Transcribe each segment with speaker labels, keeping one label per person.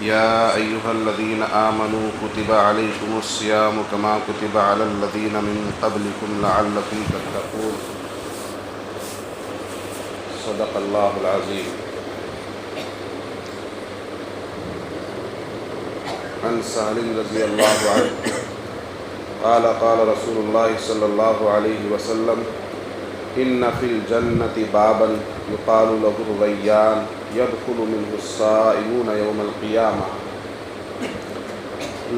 Speaker 1: يا أيها الذين آمنوا كتب عليكم الصيام كما كتب على الذين من قبلكم لعلكم تتقون صدق الله العظيم. عن سهل رضي الله عنه قال قال رسول الله صلى الله عليه وسلم إن في الجنة بابا يقال له الريان يدخل منه الصائمون يوم القيامة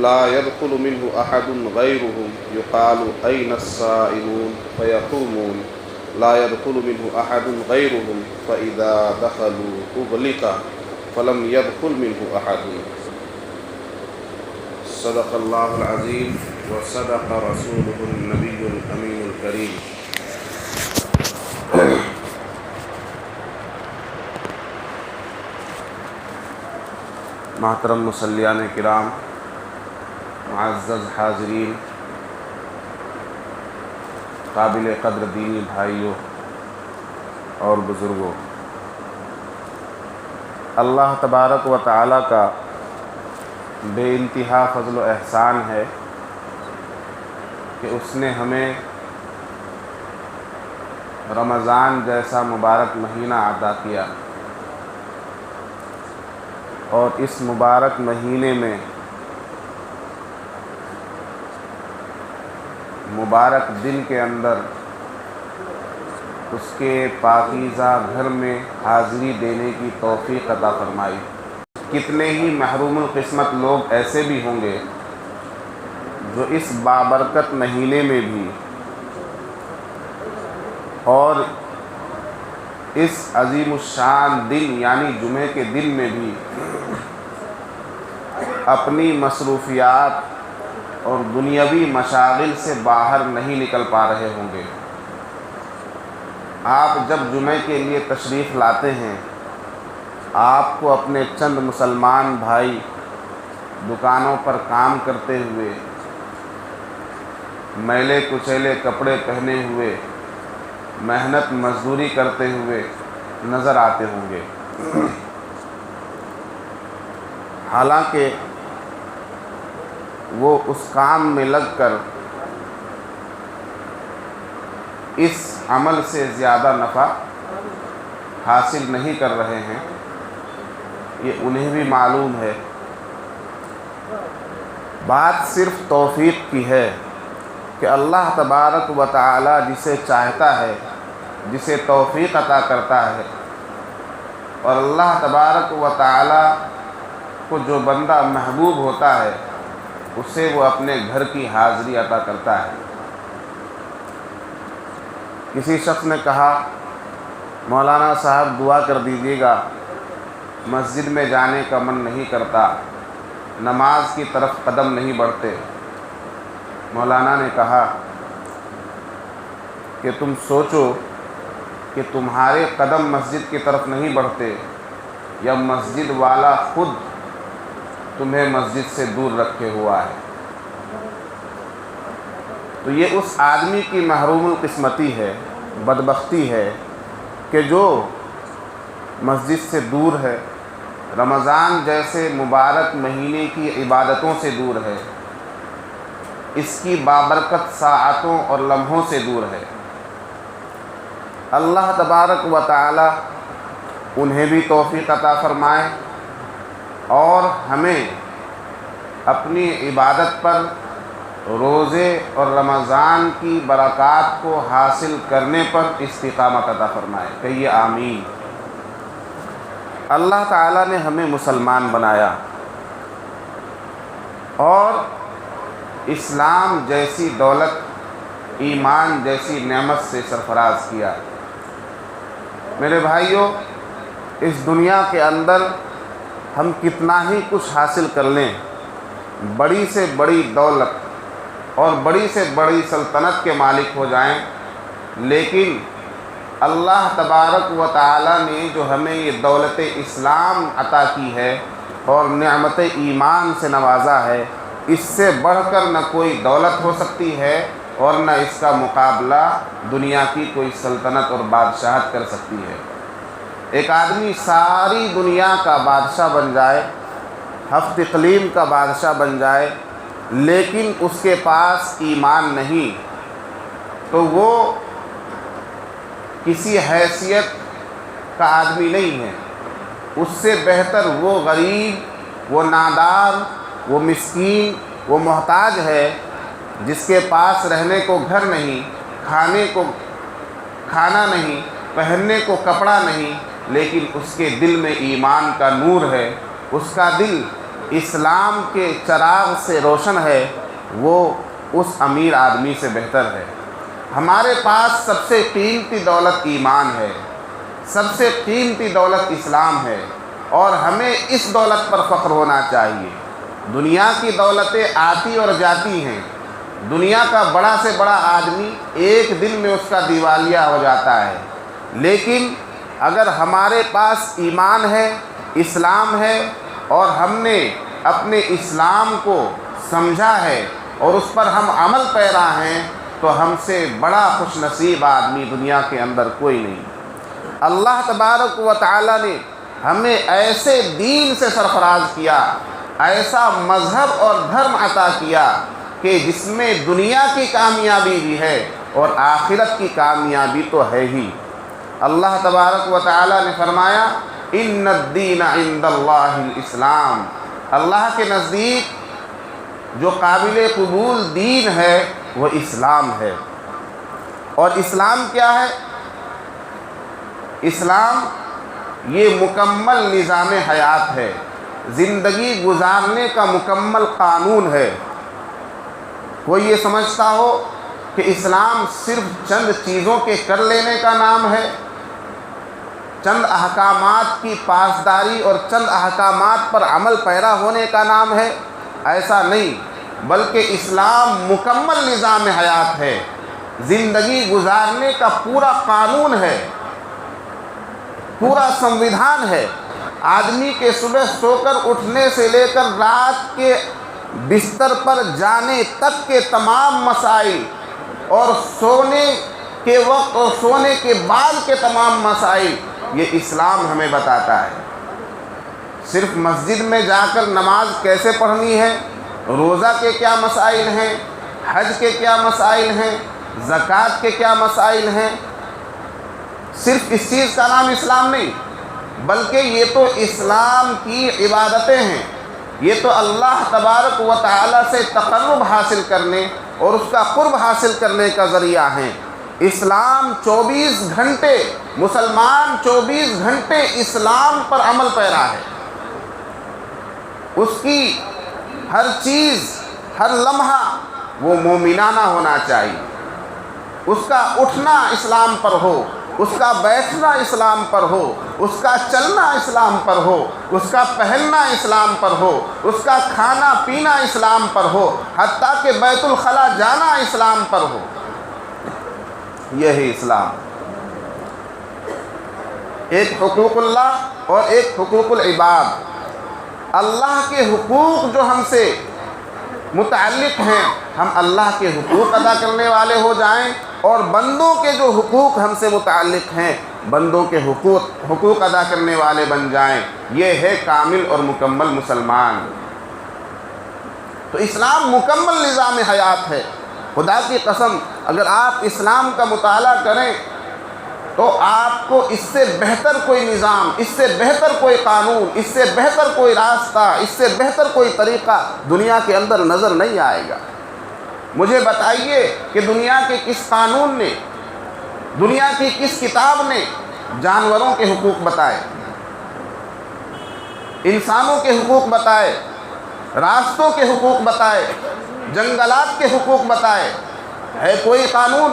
Speaker 1: لا يدخل منه أحد غيرهم يقال أين الصائمون فيقومون لا يدخل منه أحد غيرهم فإذا دخلوا أغلق فلم يدخل منه أحد. صدق الله العظيم وصدق رسوله النبي الأمين الكريم. محترم مصلیان کرام، معزز حاضرین، قابل قدر دینی بھائیوں اور بزرگوں، اللہ تبارک و تعالیٰ کا بے انتہا فضل و احسان ہے کہ اس نے ہمیں رمضان جیسا مبارک مہینہ عطا کیا، اور اس مبارک مہینے میں مبارک دن کے اندر اس کے پاکیزہ گھر میں حاضری دینے کی توفیق عطا فرمائی۔ کتنے ہی محروم القسمت لوگ ایسے بھی ہوں گے جو اس بابرکت مہینے میں بھی اور اس عظیم الشان دن یعنی جمعے کے دن میں بھی اپنی مصروفیات اور دنیاوی مشاغل سے باہر نہیں نکل پا رہے ہوں گے۔ آپ جب جمعے کے لیے تشریف لاتے ہیں، آپ کو اپنے چند مسلمان بھائی دکانوں پر کام کرتے ہوئے، میلے کچیلے کپڑے پہنے ہوئے، محنت مزدوری کرتے ہوئے نظر آتے ہوں گے۔ حالانکہ وہ اس کام میں لگ کر اس عمل سے زیادہ نفع حاصل نہیں کر رہے ہیں، یہ انہیں بھی معلوم ہے۔ بات صرف توفیق کی ہے کہ اللہ تبارک و تعالی جسے چاہتا ہے، جسے توفیق عطا کرتا ہے، اور اللہ تبارک و تعالی کو جو بندہ محبوب ہوتا ہے اسے وہ اپنے گھر کی حاضری عطا کرتا ہے۔ کسی شخص نے کہا، مولانا صاحب دعا کر دیجیے گا، مسجد میں جانے کا من نہیں کرتا، نماز کی طرف قدم نہیں بڑھتے۔ مولانا نے کہا کہ تم سوچو کہ تمہارے قدم مسجد کی طرف نہیں بڑھتے یا مسجد والا خود تمہیں مسجد سے دور رکھے ہوا ہے۔ تو یہ اس آدمی کی محروم القسمتی ہے، بدبختی ہے کہ جو مسجد سے دور ہے، رمضان جیسے مبارک مہینے کی عبادتوں سے دور ہے، اس کی بابرکت ساعتوں اور لمحوں سے دور ہے۔ اللہ تبارک و تعالی انہیں بھی توفیق عطا فرمائے اور ہمیں اپنی عبادت پر روزے اور رمضان کی برکات کو حاصل کرنے پر استقامت عطا فرمائے۔ کہیے آمین۔ اللہ تعالیٰ نے ہمیں مسلمان بنایا اور اسلام جیسی دولت، ایمان جیسی نعمت سے سرفراز کیا۔ میرے بھائیوں، اس دنیا کے اندر ہم کتنا ہی کچھ حاصل کر لیں، بڑی سے بڑی دولت اور بڑی سے بڑی سلطنت کے مالک ہو جائیں، لیکن اللہ تبارک و تعالی نے جو ہمیں یہ دولت اسلام عطا کی ہے اور نعمت ایمان سے نوازا ہے، اس سے بڑھ کر نہ کوئی دولت ہو سکتی ہے اور نہ اس کا مقابلہ دنیا کی کوئی سلطنت اور بادشاہت کر سکتی ہے۔ ایک آدمی ساری دنیا کا بادشاہ بن جائے ہفت اقلیم کا بادشاہ بن جائے لیکن اس کے پاس ایمان نہیں تو وہ کسی حیثیت کا آدمی نہیں ہے. اس سے بہتر وہ غریب، وہ نادار، وہ مسکین، وہ محتاج ہے جس کے پاس رہنے کو گھر نہیں، کھانے کو کھانا نہیں، پہننے کو کپڑا نہیں، لیکن اس کے دل میں ایمان کا نور ہے، اس کا دل اسلام کے چراغ سے روشن ہے. وہ اس امیر آدمی سے بہتر ہے. ہمارے پاس سب سے قیمتی دولت ایمان ہے، سب سے قیمتی دولت اسلام ہے، اور ہمیں اس دولت پر فخر ہونا چاہیے. دنیا کی دولتیں آتی اور جاتی ہیں. دنیا کا بڑا سے بڑا آدمی ایک دن میں اس کا دیوالیہ ہو جاتا ہے، لیکن اگر ہمارے پاس ایمان ہے، اسلام ہے، اور ہم نے اپنے اسلام کو سمجھا ہے اور اس پر ہم عمل پیرا ہیں تو ہم سے بڑا خوش نصیب آدمی دنیا کے اندر کوئی نہیں. اللہ تبارک و تعالی نے ہمیں ایسے دین سے سرفراز کیا، ایسا مذہب اور دھرم عطا کیا کہ جس میں دنیا کی کامیابی بھی ہے اور آخرت کی کامیابی تو ہے ہی. اللہ تبارک و تعالی نے فرمایا ان الدین عند اللہ الاسلام. اللہ کے نزدیک جو قابل قبول دین ہے وہ اسلام ہے. اور اسلام کیا ہے؟ اسلام یہ مکمل نظام حیات ہے، زندگی گزارنے کا مکمل قانون ہے. کوئی یہ سمجھتا ہو کہ اسلام صرف چند چیزوں کے کر لینے کا نام ہے، چند احکامات کی پاسداری اور چند احکامات پر عمل پیرا ہونے کا نام ہے، ایسا نہیں، بلکہ اسلام مکمل نظام حیات ہے، زندگی گزارنے کا پورا قانون ہے، پورا سنویدھان ہے. آدمی کے صبح سو کر اٹھنے سے لے کر رات کے بستر پر جانے تک کے تمام مسائل اور سونے کے وقت اور سونے کے بعد کے تمام مسائل یہ اسلام ہمیں بتاتا ہے. صرف مسجد میں جا کر نماز کیسے پڑھنی ہے، روزہ کے کیا مسائل ہیں، حج کے کیا مسائل ہیں، زکوٰۃ کے کیا مسائل ہیں، صرف اس چیز کا نام اسلام نہیں، بلکہ یہ تو اسلام کی عبادتیں ہیں. یہ تو اللہ تبارک و تعالی سے تقرب حاصل کرنے اور اس کا قرب حاصل کرنے کا ذریعہ ہیں. اسلام 24 گھنٹے، مسلمان 24 گھنٹے اسلام پر عمل پیرا ہے. اس کی ہر چیز، ہر لمحہ وہ مومنانہ ہونا چاہیے. اس کا اٹھنا اسلام پر ہو، اس کا بیٹھنا اسلام پر ہو، اس کا چلنا اسلام پر ہو، اس کا پہننا اسلام پر ہو، اس کا کھانا پینا اسلام پر ہو، حتیٰ کہ بیت الخلاء جانا اسلام پر ہو. یہ ہے اسلام. ایک حقوق اللہ اور ایک حقوق العباد. اللہ کے حقوق جو ہم سے متعلق ہیں، ہم اللہ کے حقوق ادا کرنے والے ہو جائیں، اور بندوں کے جو حقوق ہم سے متعلق ہیں بندوں کے حقوق ادا کرنے والے بن جائیں. یہ ہے کامل اور مکمل مسلمان. تو اسلام مکمل نظام حیات ہے. خدا کی قسم اگر آپ اسلام کا مطالعہ کریں تو آپ کو اس سے بہتر کوئی نظام، اس سے بہتر کوئی قانون، اس سے بہتر کوئی راستہ، اس سے بہتر کوئی طریقہ دنیا کے اندر نظر نہیں آئے گا. مجھے بتائیے کہ دنیا کے کس قانون نے، دنیا کی کس کتاب نے جانوروں کے حقوق بتائے، انسانوں کے حقوق بتائے، راستوں کے حقوق بتائے، جنگلات کے حقوق بتائے؟ ہے کوئی قانون؟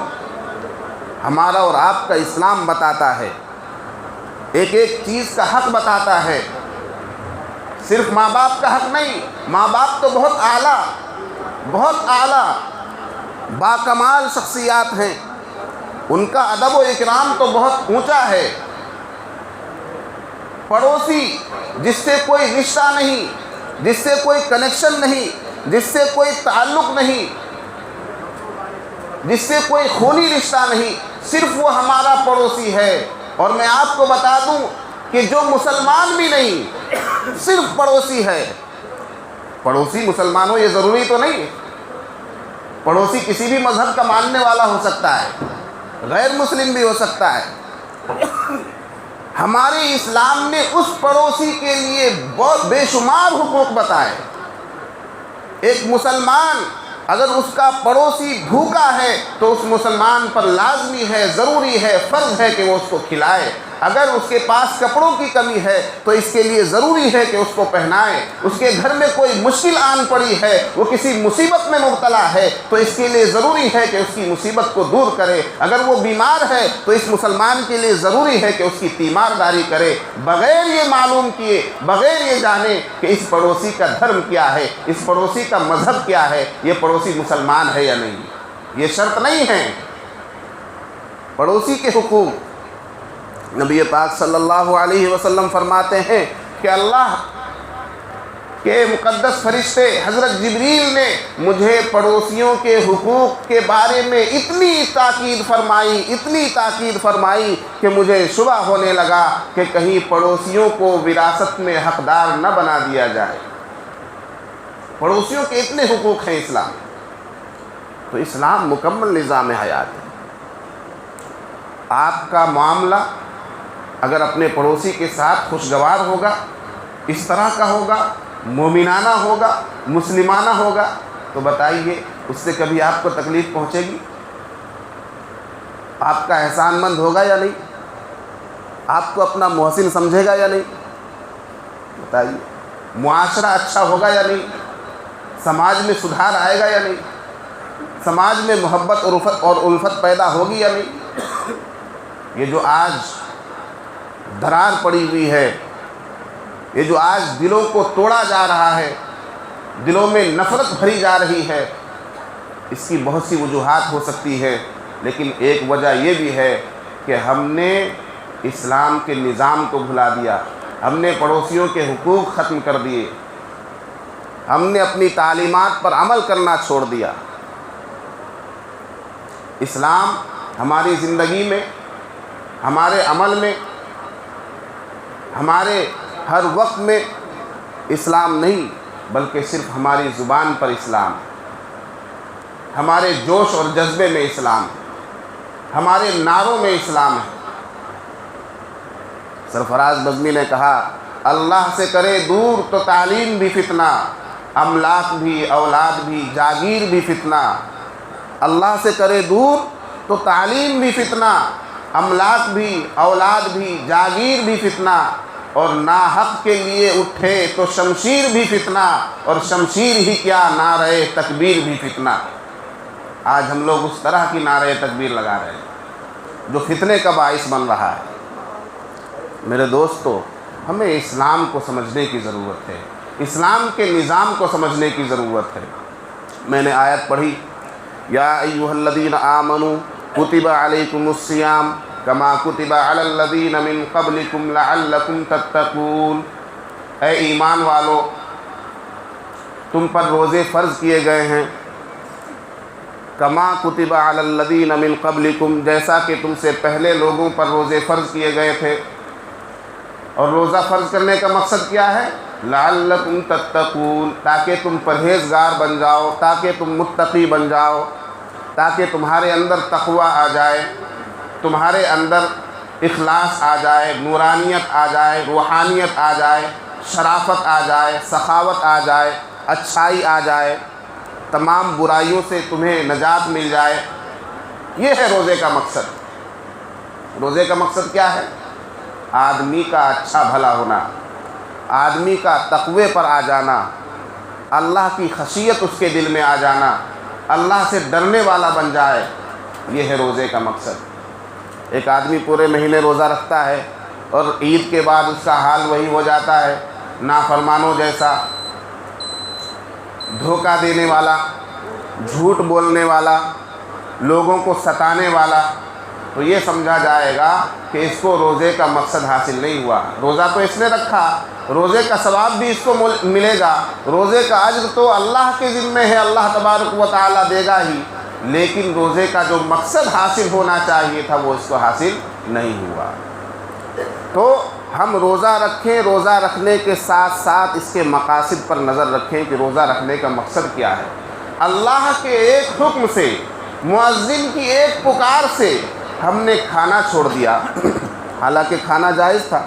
Speaker 1: ہمارا اور آپ کا اسلام بتاتا ہے، ایک ایک چیز کا حق بتاتا ہے. صرف ماں باپ کا حق نہیں، ماں باپ تو بہت اعلیٰ، بہت اعلیٰ باکمال شخصیات ہیں، ان کا ادب و اکرام تو بہت اونچا ہے. پڑوسی جس سے کوئی رشتہ نہیں، جس سے کوئی کنیکشن نہیں، جس سے کوئی تعلق نہیں، جس سے کوئی خونی رشتہ نہیں، صرف وہ ہمارا پڑوسی ہے. اور میں آپ کو بتا دوں کہ جو مسلمان بھی نہیں، صرف پڑوسی ہے، پڑوسی مسلمان ہو یہ ضروری تو نہیں ہے، پڑوسی کسی بھی مذہب کا ماننے والا ہو سکتا ہے، غیر مسلم بھی ہو سکتا ہے۔ ہمارے اسلام نے اس پڑوسی کے لیے بہت بے شمار حقوق بتائے۔ ایک مسلمان اگر اس کا پڑوسی بھوکا ہے تو اس مسلمان پر لازمی ہے، ضروری ہے، فرض ہے کہ وہ اس کو کھلائے۔ اگر اس کے پاس کپڑوں کی کمی ہے تو اس کے لیے ضروری ہے کہ اس کو پہنائے۔ اس کے گھر میں کوئی مشکل آن پڑی ہے، وہ کسی مصیبت میں مبتلا ہے تو اس کے لیے ضروری ہے کہ اس کی مصیبت کو دور کرے۔ اگر وہ بیمار ہے تو اس مسلمان کے لیے ضروری ہے کہ اس کی تیمارداری کرے، بغیر یہ معلوم کیے، بغیر یہ جانے کہ اس پڑوسی کا دھرم کیا ہے، اس پڑوسی کا مذہب کیا ہے، یہ پڑوسی مسلمان ہے یا نہیں۔ یہ شرط نہیں ہے۔ پڑوسی کے حقوق، نبی پاک صلی اللہ علیہ وسلم فرماتے ہیں کہ اللہ کے مقدس فرشتے حضرت جبریل نے مجھے پڑوسیوں کے حقوق کے بارے میں اتنی تاکید فرمائی کہ مجھے شبہ ہونے لگا کہ کہیں پڑوسیوں کو وراثت میں حقدار نہ بنا دیا جائے۔ پڑوسیوں کے اتنے حقوق ہیں اسلام، تو اسلام مکمل نظام حیات ہے۔ آپ کا معاملہ اگر اپنے پڑوسی کے ساتھ خوشگوار ہوگا، اس طرح کا ہوگا، مومنانہ ہوگا، مسلمانہ ہوگا، تو بتائیے اس سے کبھی آپ کو تکلیف پہنچے گی؟ آپ کا احسان مند ہوگا یا نہیں؟ آپ کو اپنا محسن سمجھے گا یا نہیں؟ بتائیے معاشرہ اچھا ہوگا یا نہیں؟ سماج میں سدھار آئے گا یا نہیں؟ سماج میں محبت اور الفت پیدا ہوگی یا نہیں؟ یہ جو آج درار پڑی ہوئی ہے، یہ جو آج دلوں کو توڑا جا رہا ہے، دلوں میں نفرت بھری جا رہی ہے، اس کی بہت سی وجوہات ہو سکتی ہے، لیکن ایک وجہ یہ بھی ہے کہ ہم نے اسلام کے نظام کو بھلا دیا، ہم نے پڑوسیوں کے حقوق ختم کر دیے، ہم نے اپنی تعلیمات پر عمل کرنا چھوڑ دیا۔ اسلام ہماری زندگی میں، ہمارے عمل میں، ہمارے ہر وقت میں اسلام نہیں بلکہ صرف ہماری زبان پر اسلام، ہمارے جوش اور جذبے میں اسلام، ہمارے نعروں میں اسلام ہے۔ سرفراز بزمی نے کہا، اللہ سے کرے دور تو تعلیم بھی فتنہ، املاک بھی، اولاد بھی، جاگیر بھی فتنہ۔ اللہ سے کرے دور تو تعلیم بھی فتنہ، املاک بھی، اولاد بھی، جاگیر بھی فتنہ، اور ناحق کے لیے اٹھے تو شمشیر بھی فتنہ، اور شمشیر ہی کیا نعرہ تکبیر بھی فتنہ۔ آج ہم لوگ اس طرح کی نعرہ تکبیر لگا رہے ہیں جو فتنے کا باعث بن رہا ہے۔ میرے دوستو، ہمیں اسلام کو سمجھنے کی ضرورت ہے، اسلام کے نظام کو سمجھنے کی ضرورت ہے۔ میں نے آیت پڑھی، یا ایھا الذین آمنوا کتب علیکم الصیام کما کتب علی الذین من قبلکم لعلکم تتقون۔ اے ایمان والو، تم پر روزے فرض کیے گئے ہیں، کما کتب علی الذین من قبلکم، جیسا کہ تم سے پہلے لوگوں پر روزے فرض کیے گئے تھے۔ اور روزہ فرض کرنے کا مقصد کیا ہے؟ لعلکم تتقون، تاکہ تم پرہیزگار بن جاؤ، تاکہ تم متقی بن جاؤ، تاکہ تمہارے اندر تقوی آ جائے، تمہارے اندر اخلاص آ جائے، نورانیت آ جائے، روحانیت آ جائے، شرافت آ جائے، سخاوت آ جائے، اچھائی آ جائے، تمام برائیوں سے تمہیں نجات مل جائے۔ یہ ہے روزے کا مقصد۔ روزے کا مقصد کیا ہے؟ آدمی کا اچھا بھلا ہونا، آدمی کا تقوی پر آ جانا، اللہ کی خشیت اس کے دل میں آ جانا، اللہ سے ڈرنے والا بن جائے، یہ ہے روزے کا مقصد۔ ایک آدمی پورے مہینے روزہ رکھتا ہے اور عید کے بعد اس کا حال وہی ہو جاتا ہے، نافرمانوں جیسا، دھوکہ دینے والا، جھوٹ بولنے والا، لوگوں کو ستانے والا، تو یہ سمجھا جائے گا کہ اس کو روزے کا مقصد حاصل نہیں ہوا۔ روزہ تو اس نے رکھا، روزے کا ثواب بھی اس کو ملے گا، روزے کا اجر تو اللہ کے ذمہ ہے، اللہ تبارک و تعالیٰ دے گا ہی، لیکن روزے کا جو مقصد حاصل ہونا چاہیے تھا وہ اس کو حاصل نہیں ہوا۔ تو ہم روزہ رکھیں، روزہ رکھنے کے ساتھ ساتھ اس کے مقاصد پر نظر رکھیں کہ روزہ رکھنے کا مقصد کیا ہے۔ اللہ کے ایک حکم سے، مؤذن کی ایک پکار سے ہم نے کھانا چھوڑ دیا، حالانکہ کھانا جائز تھا،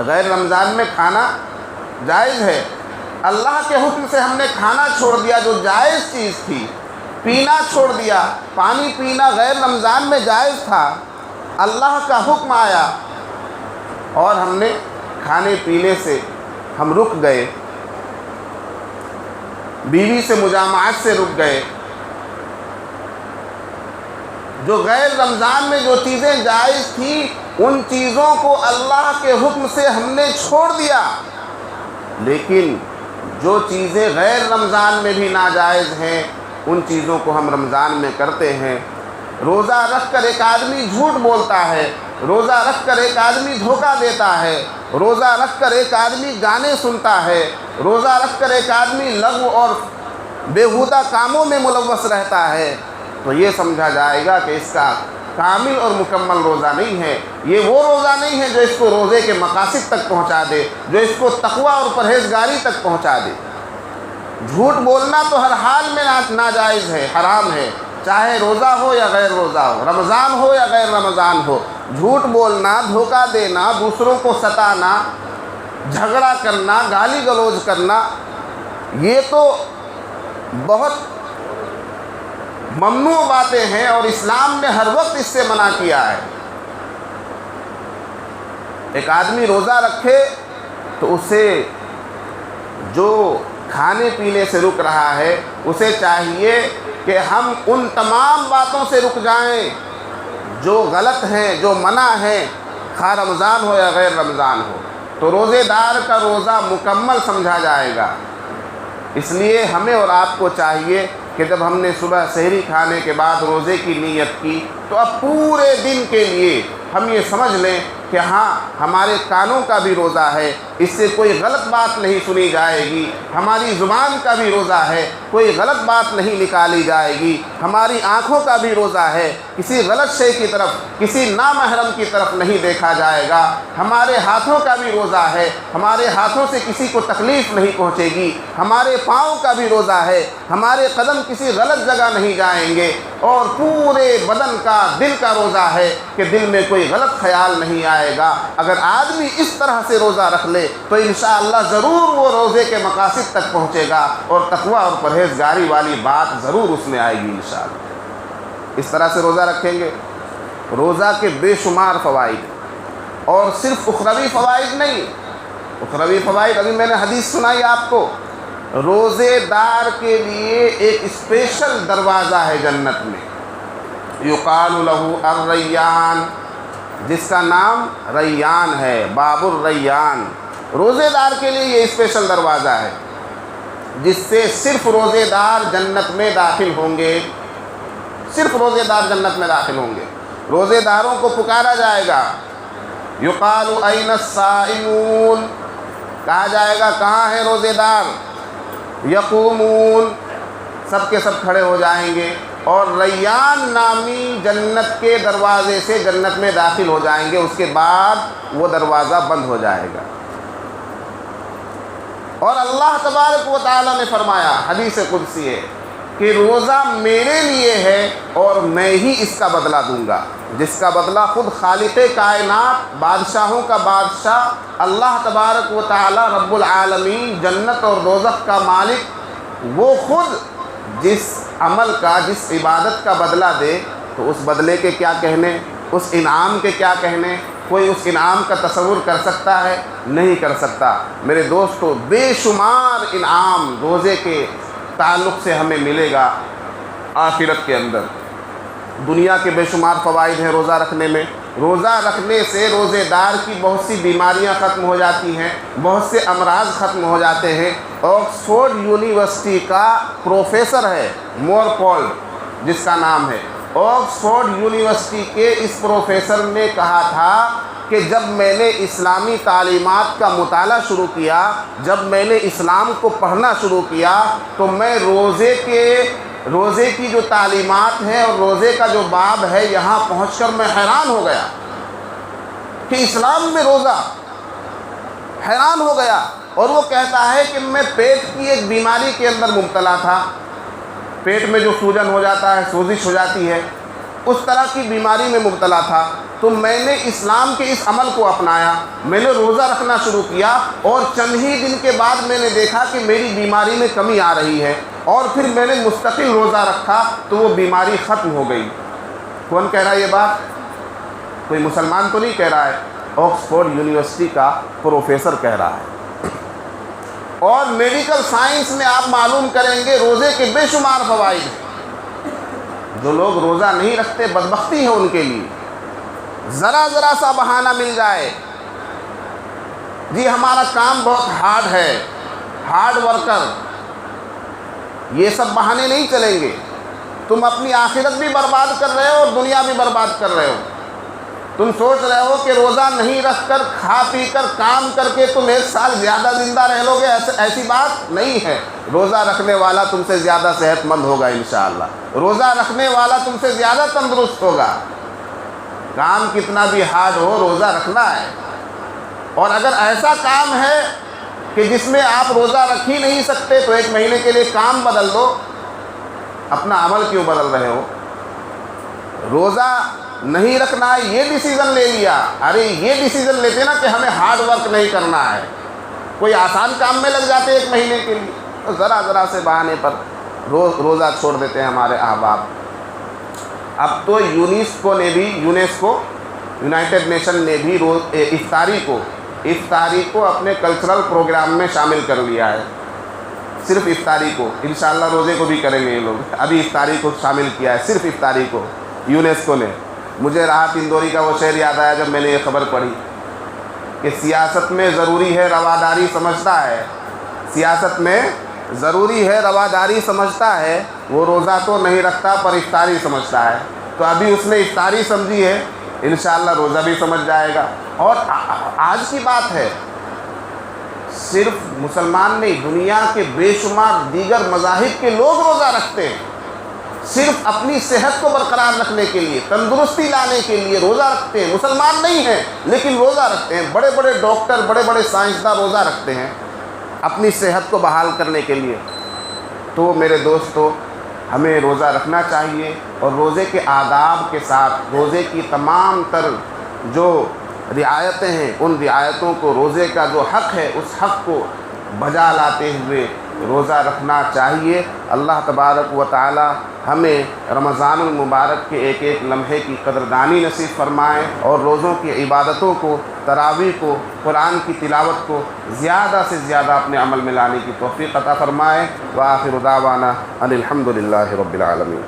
Speaker 1: غیر رمضان میں کھانا جائز ہے، اللہ کے حکم سے ہم نے کھانا چھوڑ دیا جو جائز چیز تھی، پینا چھوڑ دیا، پانی پینا غیر رمضان میں جائز تھا، اللہ کا حکم آیا اور ہم نے کھانے پینے سے ہم رک گئے، بیوی سے مجامعت سے رک گئے، جو غیر رمضان میں جو چیزیں جائز تھیں ان چیزوں کو اللہ کے حکم سے ہم نے چھوڑ دیا، لیکن جو چیزیں غیر رمضان میں بھی ناجائز ہیں ان چیزوں کو ہم رمضان میں کرتے ہیں۔ روزہ رکھ کر ایک آدمی جھوٹ بولتا ہے، روزہ رکھ کر ایک آدمی دھوکہ دیتا ہے، روزہ رکھ کر ایک آدمی گانے سنتا ہے، روزہ رکھ کر ایک آدمی لغو اور بیہودہ کاموں میں ملوث رہتا ہے، تو یہ سمجھا جائے گا کہ اس کا کامل اور مکمل روزہ نہیں ہے، یہ وہ روزہ نہیں ہے جو اس کو روزے کے مقاصد تک پہنچا دے، جو اس کو تقوی اور پرہیزگاری تک پہنچا دے۔ جھوٹ بولنا تو ہر حال میں ناجائز ہے، حرام ہے، چاہے روزہ ہو یا غیر روزہ ہو، رمضان ہو یا غیر رمضان ہو۔ جھوٹ بولنا، دھوکہ دینا، دوسروں کو ستانا، جھگڑا کرنا، گالی گلوچ کرنا، یہ تو بہت ممنوع باتیں ہیں اور اسلام نے ہر وقت اس سے منع کیا ہے۔ ایک آدمی روزہ رکھے تو اسے جو کھانے پینے سے رک رہا ہے اسے چاہیے کہ ہم ان تمام باتوں سے رک جائیں جو غلط ہیں، جو منع ہیں، خواہ رمضان ہو یا غیر رمضان ہو، تو روزے دار کا روزہ مکمل سمجھا جائے گا۔ اس لیے ہمیں اور آپ کو چاہیے کہ جب ہم نے صبح سحری کھانے کے بعد روزے کی نیت کی تو اب پورے دن کے لیے ہم یہ سمجھ لیں کہ ہاں ہمارے کانوں کا بھی روزہ ہے، اس سے کوئی غلط بات نہیں سنی جائے گی، ہماری زبان کا بھی روزہ ہے، کوئی غلط بات نہیں نکالی جائے گی، ہماری آنکھوں کا بھی روزہ ہے، کسی غلط شے کی طرف، کسی نامحرم کی طرف نہیں دیکھا جائے گا، ہمارے ہاتھوں کا بھی روزہ ہے، ہمارے ہاتھوں سے کسی کو تکلیف نہیں پہنچے گی، ہمارے پاؤں کا بھی روزہ ہے، ہمارے قدم کسی غلط جگہ نہیں جائیں گے، اور پورے بدن کا، دل کا روزہ ہے کہ دل میں کوئی غلط خیال نہیں آئے گا۔ اگر آدمی اس طرح سے روزہ رکھ لے تو انشاءاللہ ضرور وہ روزے کے مقاصد تک پہنچے گا اور تقوی اور پرہیزگاری والی بات ضرور اس میں آئے گی انشاءاللہ۔ اس طرح سے روزہ رکھیں گے، روزہ کے بے شمار فوائد، اور صرف اخروی فوائد نہیں، اخروی فوائد ابھی میں نے حدیث سنائی آپ کو، روزے دار کے لیے ایک اسپیشل دروازہ ہے جنت میں، یقال لہ الریان، جس کا نام ریان ہے، باب الریان۔ روزے دار کے لیے یہ اسپیشل دروازہ ہے جس سے صرف روزے دار جنت میں داخل ہوں گے، صرف روزے دار جنت میں داخل ہوں گے۔ روزے داروں کو پکارا جائے گا، یقال این الصائمون، کہا جائے گا کہاں ہیں روزے دار؟ یقومون، سب کے سب کھڑے ہو جائیں گے اور ریان نامی جنت کے دروازے سے جنت میں داخل ہو جائیں گے، اس کے بعد وہ دروازہ بند ہو جائے گا۔ اور اللہ تبارک و تعالیٰ نے فرمایا، حدیث قدسی ہے کہ روزہ میرے لیے ہے اور میں ہی اس کا بدلہ دوں گا، جس کا بدلہ خود خالق کائنات، بادشاہوں کا بادشاہ اللہ تبارک و تعالیٰ رب العالمین، جنت اور دوزخ کا مالک، وہ خود جس عمل کا، جس عبادت کا بدلہ دے تو اس بدلے کے کیا کہنے، اس انعام کے کیا کہنے، کوئی اس انعام کا تصور کر سکتا ہے؟ نہیں کر سکتا۔ میرے دوستو، بے شمار انعام روزے کے تعلق سے ہمیں ملے گا آخرت کے اندر۔ دنیا کے بے شمار فوائد ہیں روزہ رکھنے میں۔ روزہ رکھنے سے روزے دار کی بہت سی بیماریاں ختم ہو جاتی ہیں، بہت سے امراض ختم ہو جاتے ہیں۔ آکسفورڈ یونیورسٹی کا پروفیسر ہے مورکولڈ، جس کا نام ہے، آکسفورڈ یونیورسٹی کے اس پروفیسر نے کہا تھا کہ جب میں نے اسلامی تعلیمات کا مطالعہ شروع کیا، جب میں نے اسلام کو پڑھنا شروع کیا تو میں روزے کی جو تعلیمات ہیں اور روزے کا جو باب ہے، یہاں پہنچ کر میں حیران ہو گیا کہ اسلام میں روزہ، حیران ہو گیا، اور وہ کہتا ہے کہ میں پیٹ کی ایک بیماری کے اندر مبتلا تھا، پیٹ میں جو سوجن ہو جاتا ہے، سوزش ہو جاتی ہے، اس طرح کی بیماری میں مبتلا تھا، تو میں نے اسلام کے اس عمل کو اپنایا، میں نے روزہ رکھنا شروع کیا، اور چند ہی دن کے بعد میں نے دیکھا کہ میری بیماری میں کمی آ رہی ہے، اور پھر میں نے مستقل روزہ رکھا تو وہ بیماری ختم ہو گئی۔ کون کہہ رہا ہے یہ بات؟ کوئی مسلمان تو نہیں کہہ رہا ہے، آکسفورڈ یونیورسٹی کا پروفیسر کہہ رہا ہے۔ اور میڈیکل سائنس میں آپ معلوم کریں گے روزے کے بے شمار فوائد ہیں۔ جو لوگ روزہ نہیں رکھتے بدبختی ہے ان کے لیے، ذرا سا بہانہ مل جائے، جی ہمارا کام بہت ہارڈ ہے، ہارڈ ورکر، یہ سب بہانے نہیں چلیں گے۔ تم اپنی آخرت بھی برباد کر رہے ہو اور دنیا بھی برباد کر رہے ہو۔ تم سوچ رہے ہو کہ روزہ نہیں رکھ کر، کھا پی کر، کام کر کے تم ایک سال زیادہ زندہ رہ لو گے، ایسی بات نہیں ہے۔ روزہ رکھنے والا تم سے زیادہ صحت مند ہوگا انشاءاللہ، روزہ رکھنے والا تم سے زیادہ تندرست ہوگا۔ کام کتنا بھی ہارڈ ہو، روزہ رکھنا ہے۔ اور اگر ایسا کام ہے کہ جس میں آپ روزہ رکھ ہی نہیں سکتے تو 1 مہینے کے لیے کام بدل دو، اپنا عمل کیوں بدل رہے ہو؟ روزہ نہیں رکھنا ہے، یہ ڈیسیزن لے لیا، ارے یہ ڈیسیزن لیتے نا کہ ہمیں ہارڈ ورک نہیں کرنا ہے، کوئی آسان کام میں لگ جاتے 1 مہینے کے لیے، تو ذرا سے بہانے پر روزہ چھوڑ دیتے ہیں ہمارے احباب۔ اب تو یونیسکو یونائٹڈ نیشن نے بھی افطاری کو اپنے کلچرل پروگرام میں شامل کر لیا ہے۔ صرف افطاری کو، انشاءاللہ روزے کو بھی کریں گے یہ لوگ، ابھی افطاری کو شامل کیا ہے، صرف افطاری کو یونیسکو نے۔ مجھے راحت اندوری کا وہ شعر یاد آیا جب میں نے یہ خبر پڑھی کہ سیاست میں ضروری ہے رواداری سمجھتا ہے، سیاست میں ضروری ہے رواداری سمجھتا ہے، وہ روزہ تو نہیں رکھتا پر افطاری سمجھتا ہے۔ تو ابھی اس نے افطاری سمجھی ہے، انشاءاللہ روزہ بھی سمجھ جائے گا۔ اور آج کی بات ہے، صرف مسلمان نہیں، دنیا کے بے شمار دیگر مذاہب کے لوگ روزہ رکھتے ہیں، صرف اپنی صحت کو برقرار رکھنے کے لیے، تندرستی لانے کے لیے روزہ رکھتے ہیں۔ مسلمان نہیں ہیں لیکن روزہ رکھتے ہیں، بڑے بڑے ڈاکٹر، بڑے بڑے سائنسداں روزہ رکھتے ہیں اپنی صحت کو بحال کرنے کے لیے۔ تو میرے دوستو، ہمیں روزہ رکھنا چاہیے، اور روزے کے آداب کے ساتھ روزے کی تمام تر جو رعایتیں ہیں، ان رعایتوں کو، روزے کا جو حق ہے اس حق کو بجا لاتے ہوئے روزہ رکھنا چاہیے۔ اللہ تبارک و تعالی ہمیں رمضان المبارک کے ایک ایک لمحے کی قدردانی نصیب فرمائے، اور روزوں کی عبادتوں کو، تراویح کو، قرآن کی تلاوت کو زیادہ سے زیادہ اپنے عمل میں لانے کی توفیق عطا فرمائے۔ وآخر دعوانا ان الحمد للہ رب العالمین۔